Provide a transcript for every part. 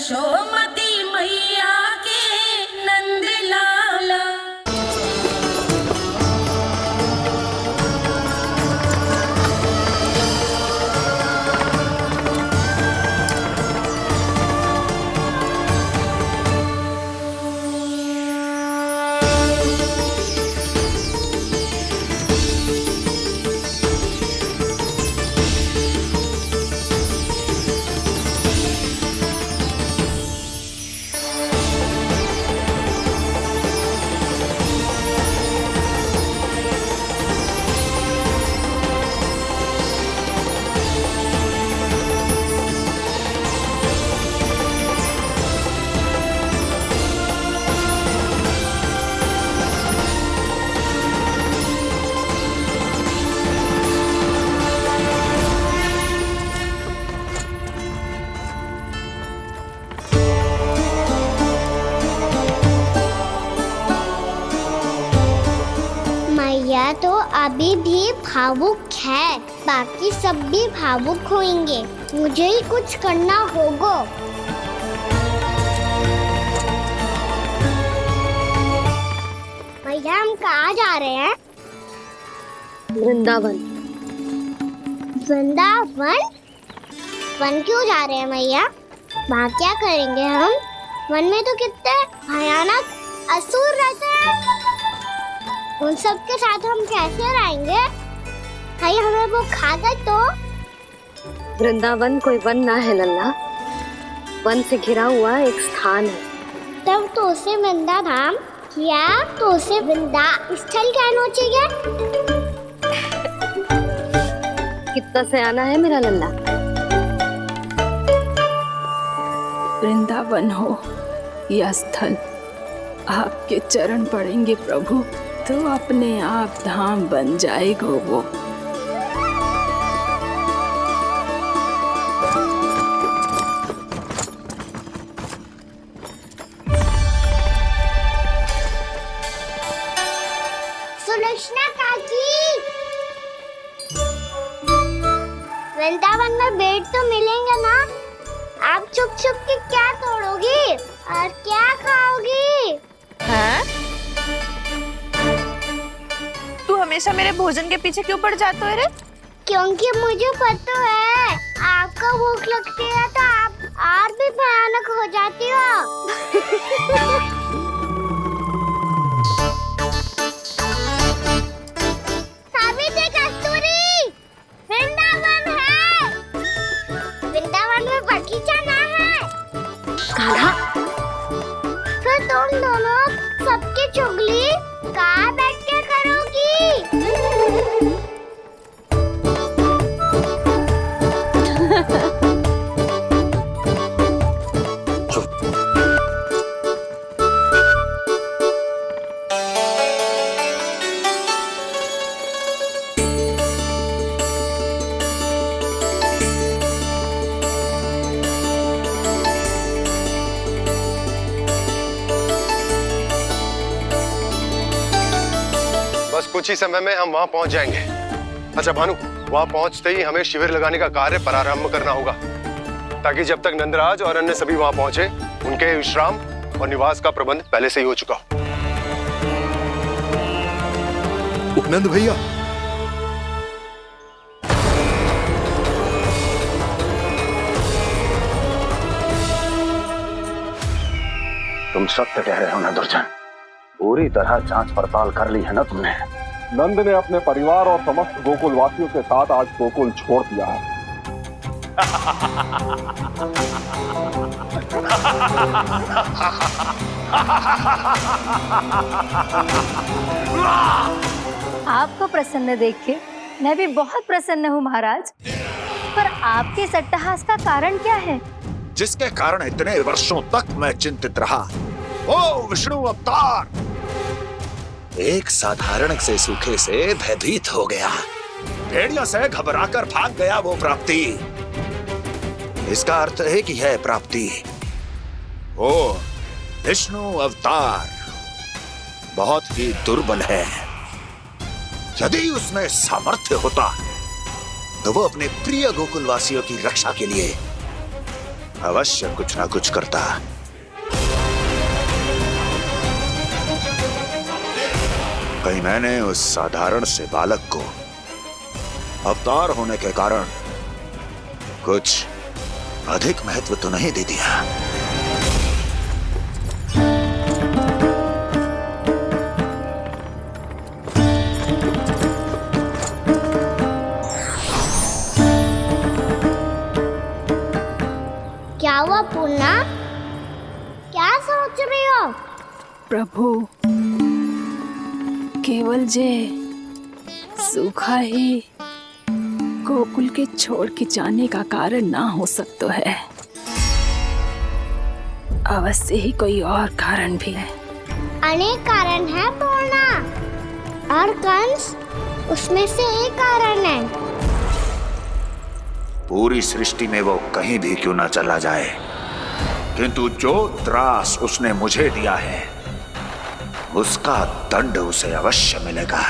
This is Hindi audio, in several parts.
यशोमती मैया के नंद लाला। मैया तो अभी भी भावुक है, बाकी सब भी भावुक होंगे। मुझे ही कुछ करना होगा। भैया हम कहाँ जा रहे हैं? वृंदावन। वृंदावन? वन क्यों जा रहे हैं मैया? वहाँ क्या करेंगे हम? वन में तो कितने भयानक असुर रहते हैं। उन सब के साथ हम कैसे रहेंगे? भाई हमें वो खा गए तो? वृंदावन कोई वन ना है लल्ला, वन से घिरा हुआ एक स्थान है। तब तो उसे वृंदा धाम या तो उसे वृंदा स्थल कहना चाहिए। कितना सयाना है मेरा लल्ला। वृंदावन हो या स्थल, आपके चरण पड़ेंगे प्रभु तो अपने आप धाम बन जाएगा वो। सुलक्षणा काकी, वृंदावन में बेट तो मिलेंगे ना? आप छुप छुप के क्या तोड़ोगी और क्या खाओगी? हाँ? तू हमेशा मेरे भोजन के पीछे क्यों पड़ जाता है रे? क्योंकि मुझे पता है आपको भूख लगती है तो आप और भी भयानक हो जाती हो। सावित्री, कस्तूरी, वृंदावन है। वृंदावन में बगीचा ना है। कान्हा, फिर तुम दोनों सबकी चुगली कहाँ बैठ के करोगी? बस कुछ ही समय में हम वहां पहुंच जाएंगे। अच्छा भानु, वहां पहुंचते ही हमें शिविर लगाने का कार्य प्रारंभ करना होगा, ताकि जब तक नंदराज और अन्य सभी वहां पहुंचे उनके विश्राम और निवास का प्रबंध पहले से ही हो चुका हो। उपनंद भैया, तुम सत्य कह रहे हो ना दुर्जन, पूरी तरह जांच पड़ताल कर ली है ना तुमने? नंद ने अपने परिवार और समस्त गोकुल वासियों के साथ आज गोकुल छोड़ दिया है। आपको प्रसन्न देख के मैं भी बहुत प्रसन्न हूँ महाराज। पर आपके इस अट्टहास का कारण क्या है? जिसके कारण इतने वर्षों तक मैं चिंतित रहा। ओ विष्णु अवतार! एक साधारण से सूखे से भयभीत हो गया, भेड़ियों से घबराकर भाग गया वो प्राप्ति। इसका अर्थ है कि यह प्राप्ति ओ विष्णु अवतार बहुत ही दुर्बल है। यदि उसमें सामर्थ्य होता तो वो अपने प्रिय गोकुलवासियों की रक्षा के लिए अवश्य कुछ ना कुछ करता। कहीं मैंने उस साधारण से बालक को अवतार होने के कारण कुछ अधिक महत्व तो नहीं दे दिया। क्या हुआ पूर्णा? क्या सोच रही हो? प्रभु, केवल जे सूखा ही गोकुल के छोड़ के जाने का कारण ना हो सकता है, अवश्य ही कोई और कारण भी है। अनेक कारण है पूर्णा, और कंस उसमें से एक कारण है। पूरी सृष्टि में वो कहीं भी क्यों ना चला जाए, किंतु जो त्रास उसने मुझे दिया है उसका दंड उसे अवश्य मिलेगा।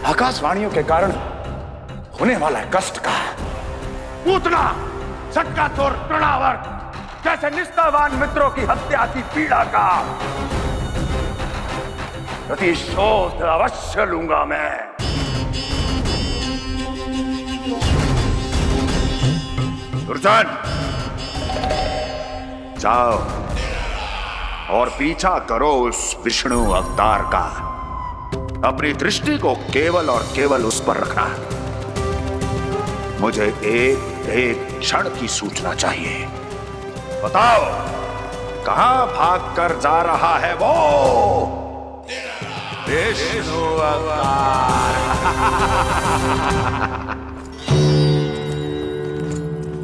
आकाशवाणियों के कारण होने वाला कष्ट का, पूतना, सटका चोर, तृणावर्त जैसे निष्ठावान मित्रों की हत्या की पीड़ा का प्रतिशोध अवश्य लूंगा मैं। दुर्जन, जाओ और पीछा करो उस विष्णु अवतार का। अपनी दृष्टि को केवल और केवल उस पर रखना। मुझे एक क्षण की सूचना चाहिए। बताओ, कहां भागकर जा रहा है वो विष्णु अवतार?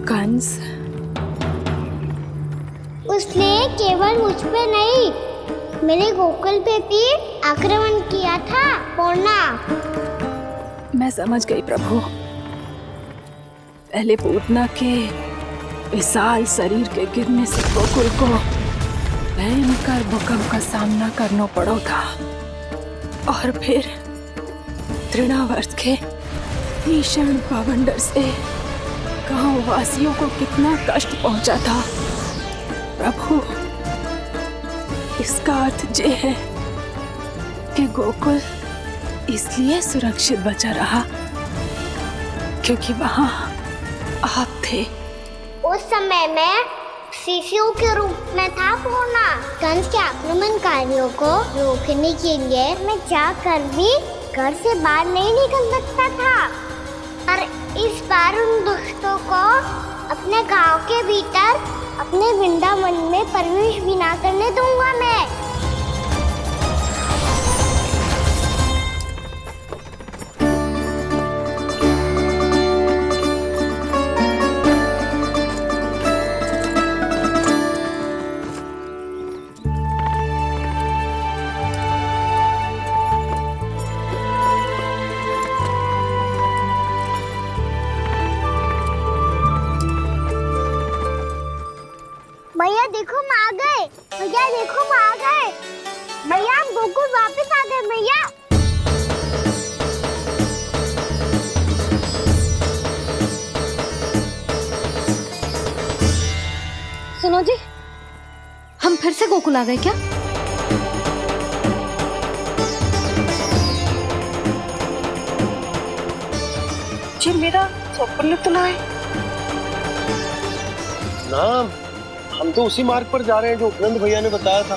कंस, उसने केवल मुझ पे नहीं, मेरे गोकुल पे भी आक्रमण किया था पूर्णा। मैं समझ गई प्रभु। पहले पूतना के विशाल शरीर के गिरने से गोकुल को भयंकर भूकंप का सामना करना पड़ा था, और फिर तृणावर्त के भीषण पावंडर से गांव वासियों को कितना कष्ट पहुंचा था। प्रभु, इसका अर्थ ये है कि गोकुल इसलिए सुरक्षित बचा रहा क्योंकि वहां आप थे। उस समय मैं शिशु के रूप में था पूर्णा। कंस के आक्रमणकारियों को रोकने के लिए मैं जाकर भी घर से बाहर नहीं निकल सकता था, और इस बार उन दुष्टों को अपने गांव के भीतर, अपने वृंदावन में प्रवेश भी ना करने दूंगा मैं। भैया देखो हम आ गए, भैया देखो हम आ गए, भैया हम गोकुल वापस आ गए भैया। सुनो जी, हम फिर से गोकुल आ गए क्या? जी मेरा स्वप्न तो ना है। ना, हम तो उसी मार्ग पर जा रहे हैं जो उपनंद भैया ने बताया था।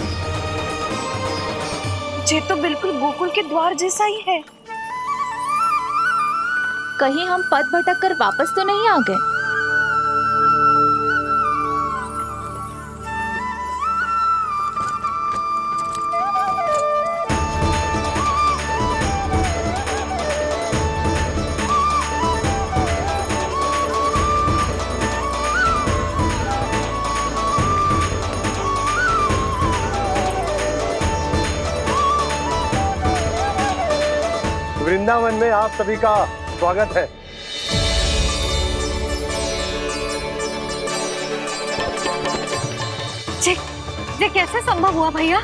ये तो बिल्कुल गोकुल के द्वार जैसा ही है। कहीं हम पथ भटक कर वापस तो नहीं आ गए? वृंदावन में आप सभी का स्वागत है। ये कैसे संभव हुआ भैया?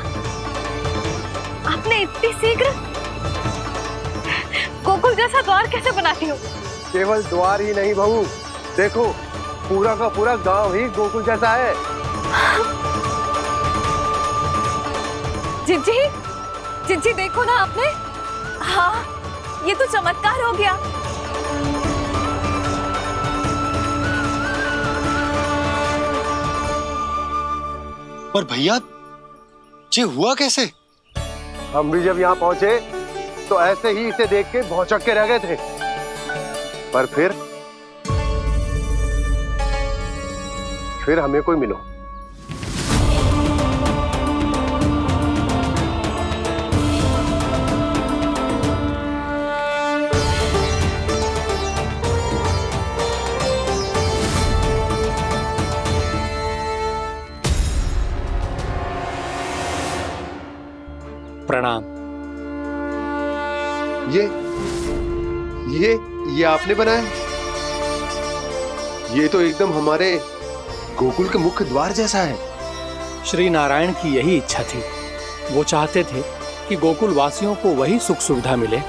आपने इतनी शीघ्र गोकुल जैसा द्वार कैसे बना दिया? केवल द्वार ही नहीं बहू, देखो पूरा का पूरा गांव ही गोकुल जैसा है। जिज्जी, जिज्जी देखो ना आपने। हाँ, ये तो चमत्कार हो गया। पर भैया ये हुआ कैसे? हम भी जब यहाँ पहुंचे तो ऐसे ही इसे देख के भौचक के रह गए थे, पर फिर हमें कोई मिलो। प्रणाम। ये आपने बनाया? ये तो एकदम हमारे गोकुल के मुख्य द्वार जैसा है। श्री नारायण की यही इच्छा थी। वो चाहते थे कि गोकुल वासियों को वही सुख सुविधा मिले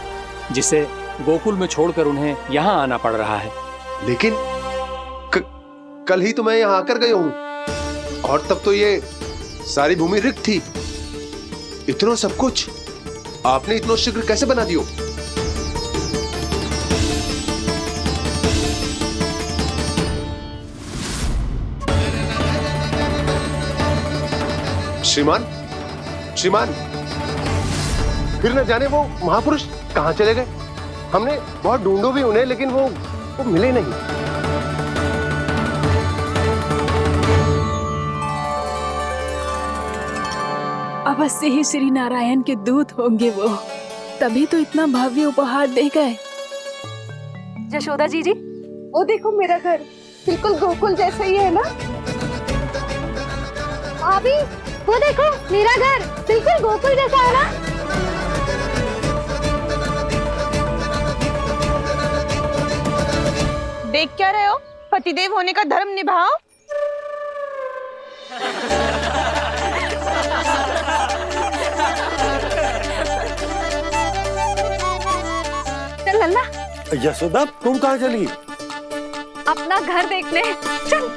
जिसे गोकुल में छोड़कर उन्हें यहाँ आना पड़ रहा है। लेकिन कल ही तो मैं यहाँ आकर गया हूँ और तब तो ये सारी भूमि रिक्त थी। इतना सब कुछ आपने इतना शीघ्र कैसे बना दियो? श्रीमान, फिर न जाने वो महापुरुष कहां चले गए। हमने बहुत ढूंढो भी उन्हें, लेकिन वो मिले नहीं। अवश्य ही श्री नारायण के दूत होंगे वो, तभी तो इतना भव्य उपहार दे गए। यशोदा जी, वो देखो मेरा घर बिल्कुल गोकुल जैसा ही है ना। भाभी, वो देखो मेरा घर बिल्कुल गोकुल जैसा है ना। देख क्या रहे हो? पतिदेव होने का धर्म निभाओ। चल लल्ला। यशोदा, तुम कहाँ चली? अपना घर देखने चल।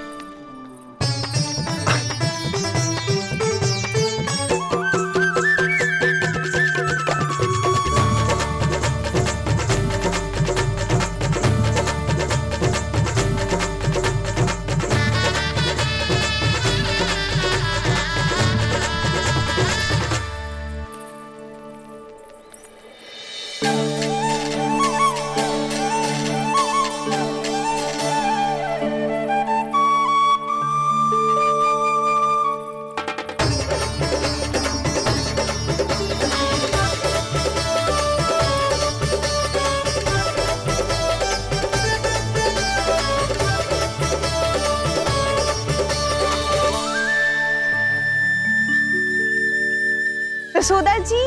यशोदा जी,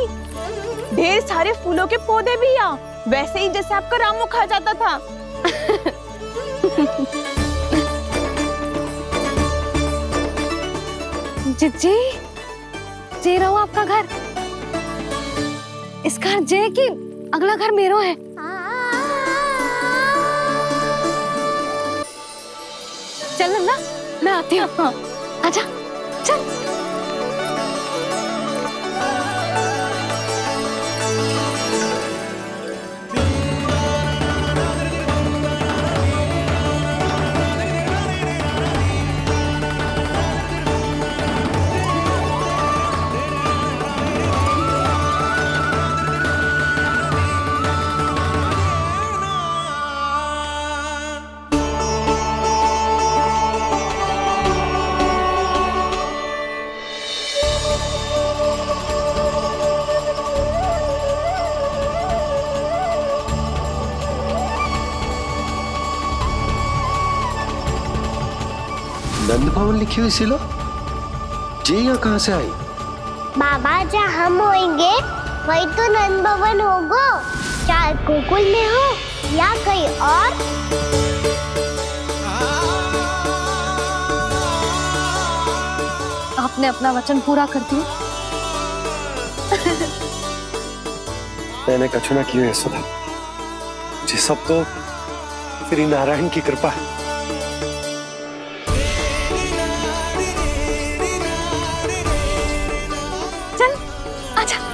ढेर सारे फूलों के पौधे भी यहाँ, वैसे ही जैसे आपका रामू खा जाता था। जिज्जी, जे रहो आपका घर। इस घर जे की अगला घर मेरो है। चल ना, मैं आती हूँ। आजा, चल। नंद भवन लिखी हुई सिलो, ये यहाँ कहाँ से आई? बाबा, जहाँ हम होंगे वही तो नंद भवन होगा। चाहे गोकुल में हो या कहीं और। आपने अपना वचन पूरा कर दिया। मैंने कछु ना किया यशोदा जी, सब तो श्री नारायण की कृपा है। चल आजा।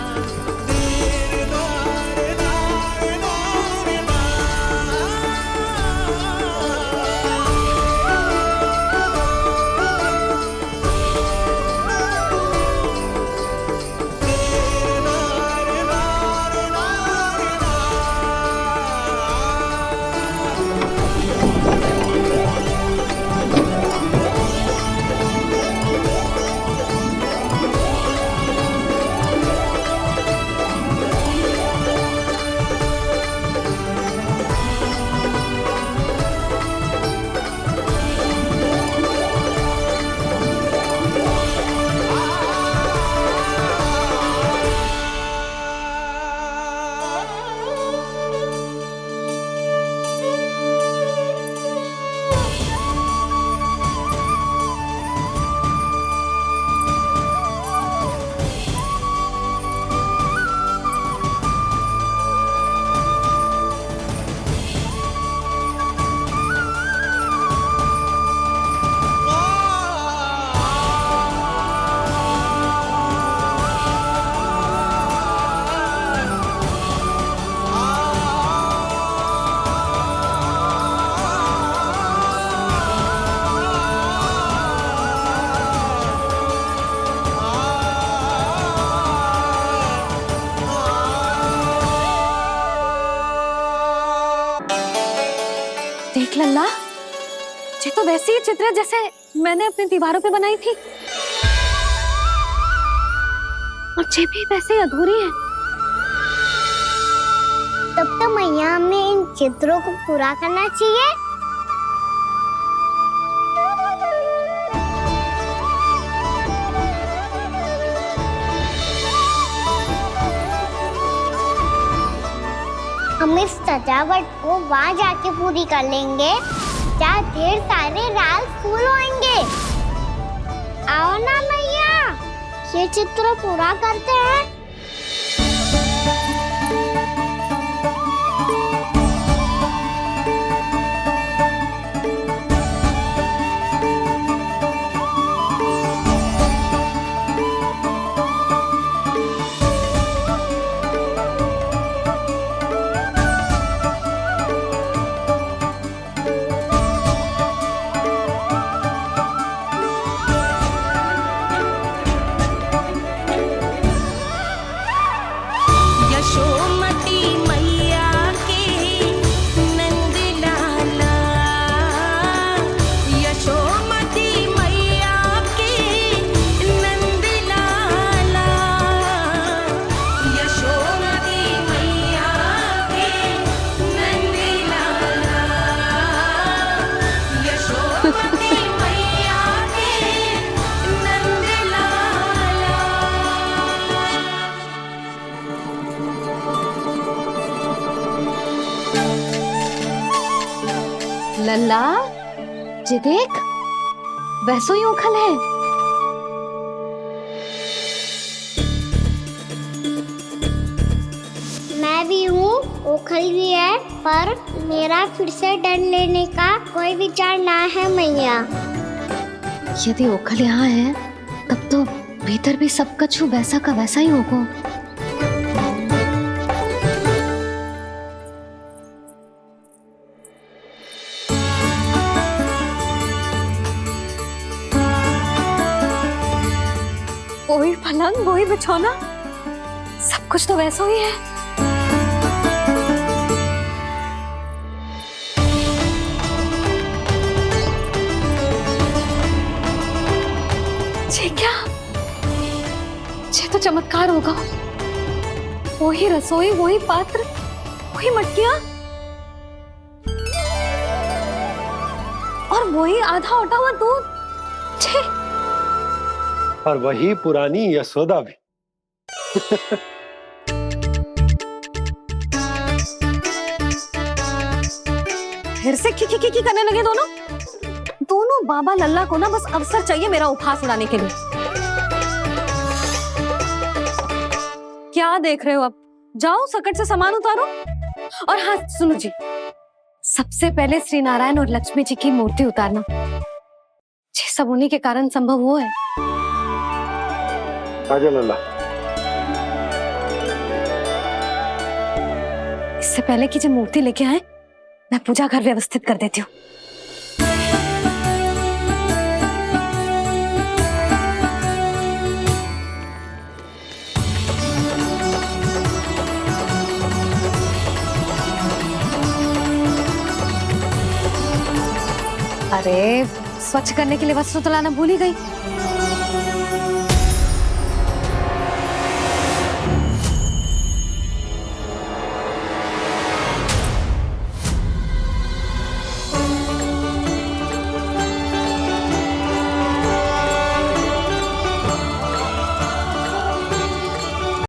देख लल्ला, ये तो वैसी ही चित्र है जैसे मैंने अपनी दीवारों पे बनाई थी, और ये भी वैसे ही अधूरी है। तब तो मैया हमें इन चित्रों को पूरा करना चाहिए। हम इस सजावट को वहाँ जाके पूरी कर लेंगे जहाँ ढेर सारे लाल फूल होंगे। आओ ना मैया, ये चित्र पूरा करते हैं। यशोमती मैया के नंद लाला, यशोमती मैया के नंद लाला, यशोमती मैया के नंद लाला, यशोमती मैया के नंद लाला। लल्ला, ये देख, वैसो ही उखल है। मैं भी हूँ, ओखल भी है, पर मेरा फिर से डर लेने का कोई विचार ना है मैया। यदि ओखल यहाँ है, तब तो भीतर भी सब कछु वैसा का वैसा ही होगा। वही पलंग, वही बिछौना, सब कुछ तो वैसा ही है। ये क्या? ये तो चमत्कार होगा। वही रसोई, वही पात्र, वही मटकियां, और वही आधा उटा हुआ दूध। छे! और वही पुरानी यशोदा भी। फिर से खी करने लगे दोनों। दोनों बाबा लल्ला को ना बस अवसर चाहिए मेरा उपहास उड़ाने के लिए। क्या देख रहे हो? अब जाओ, सकट से सामान उतारो। और हाँ सुनो जी, सबसे पहले श्री नारायण और लक्ष्मी जी की मूर्ति उतारना, ये सब उन्हीं के कारण संभव हुआ है। आजा लल्ला। इससे पहले कि जो मूर्ति लेके आए, मैं पूजा घर व्यवस्थित कर देती हूँ। अरे स्वच्छ करने के लिए वस्त्र तो लाना भूल ही गई।